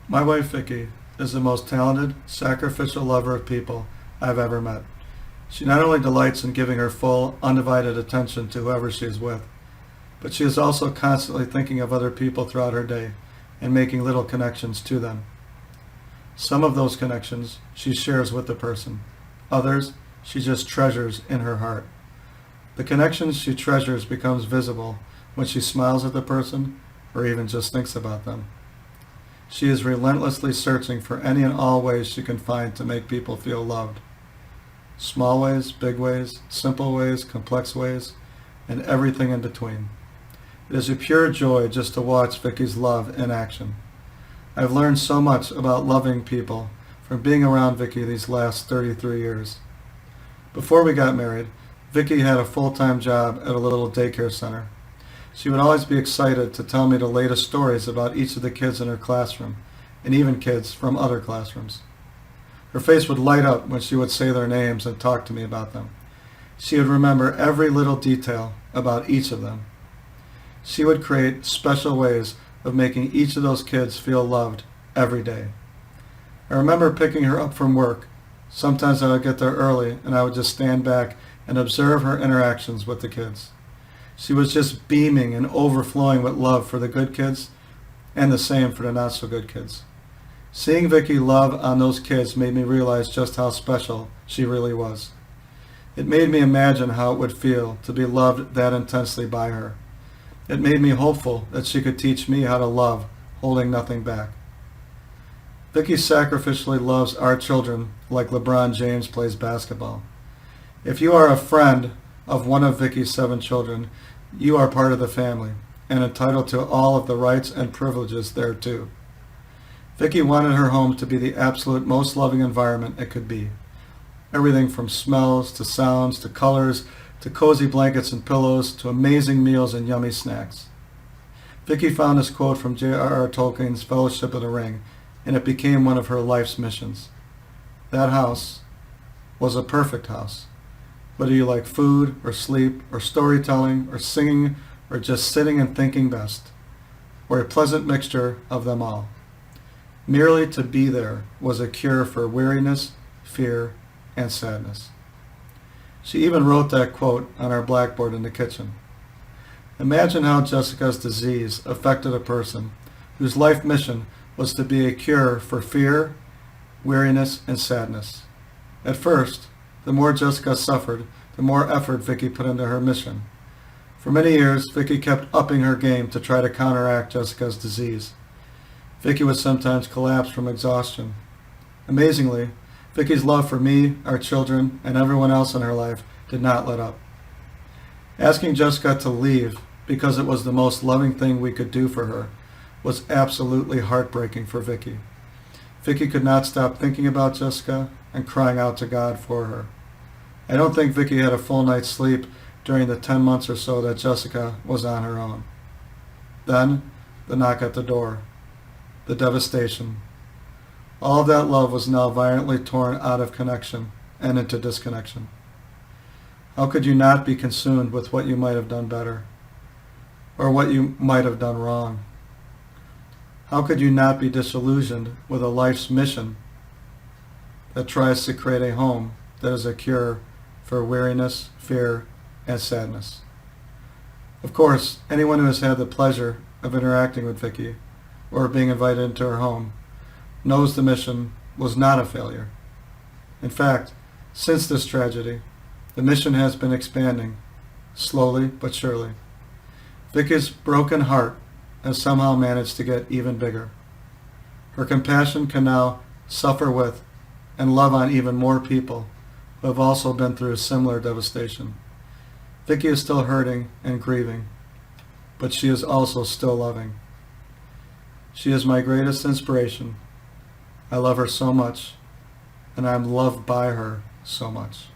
My wife, Vicky, is the most talented, sacrificial lover of people I've ever met. She not only delights in giving her full, undivided attention to whoever she is with, but she is also constantly thinking of other people throughout her day and making little connections to them. Some of those connections she shares with the person. Others she just treasures in her heart. The connections she treasures becomes visible when she smiles at the person or even just thinks about them. She is relentlessly searching for any and all ways she can find to make people feel loved. Small ways, big ways, simple ways, complex ways, and everything in between. It is a pure joy just to watch Vicky's love in action. I've learned so much about loving people from being around Vicky these last 33 years. Before we got married, Vicky had a full-time job at a little daycare center. She would always be excited to tell me the latest stories about each of the kids in her classroom, and even kids from other classrooms. Her face would light up when she would say their names and talk to me about them. She would remember every little detail about each of them. She would create special ways of making each of those kids feel loved every day. I remember picking her up from work. Sometimes I would get there early and I would just stand back and observe her interactions with the kids. She was just beaming and overflowing with love for the good kids and the same for the not so good kids. Seeing Vicky love on those kids made me realize just how special she really was. It made me imagine how it would feel to be loved that intensely by her. It made me hopeful that she could teach me how to love, holding nothing back. Vicky sacrificially loves our children like LeBron James plays basketball. If you are a friend of one of Vicky's 7 children, you are part of the family and entitled to all of the rights and privileges there too. Vicky wanted her home to be the absolute most loving environment it could be. Everything from smells to sounds to colors to cozy blankets and pillows to amazing meals and yummy snacks. Vicky found this quote from J.R.R. Tolkien's Fellowship of the Ring, and it became one of her life's missions. That house was a perfect house. Whether you like food or sleep or storytelling or singing or just sitting and thinking best, or a pleasant mixture of them all. Merely to be there was a cure for weariness, fear, and sadness. She even wrote that quote on our blackboard in the kitchen. Imagine how Jessica's disease affected a person whose life mission was to be a cure for fear, weariness, and sadness. At first, the more Jessica suffered, the more effort Vicky put into her mission. For many years, Vicky kept upping her game to try to counteract Jessica's disease. Vicky would sometimes collapse from exhaustion. Amazingly, Vicky's love for me, our children, and everyone else in her life did not let up. Asking Jessica to leave because it was the most loving thing we could do for her was absolutely heartbreaking for Vicky. Vicky could not stop thinking about Jessica and crying out to God for her. I don't think Vicky had a full night's sleep during the 10 months or so that Jessica was on her own. Then, the knock at the door. The devastation. All of that love was now violently torn out of connection and into disconnection. How could you not be consumed with what you might have done better? Or what you might have done wrong? How could you not be disillusioned with a life's mission that tries to create a home that is a cure for weariness, fear, and sadness? Of course, anyone who has had the pleasure of interacting with Vicky or being invited into her home knows the mission was not a failure. In fact, since this tragedy, the mission has been expanding, slowly but surely. Vicky's broken heart has somehow managed to get even bigger. Her compassion can now suffer with and love on even more people who have also been through similar devastation. Vicky is still hurting and grieving, but she is also still loving. She is my greatest inspiration. I love her so much, and I am loved by her so much.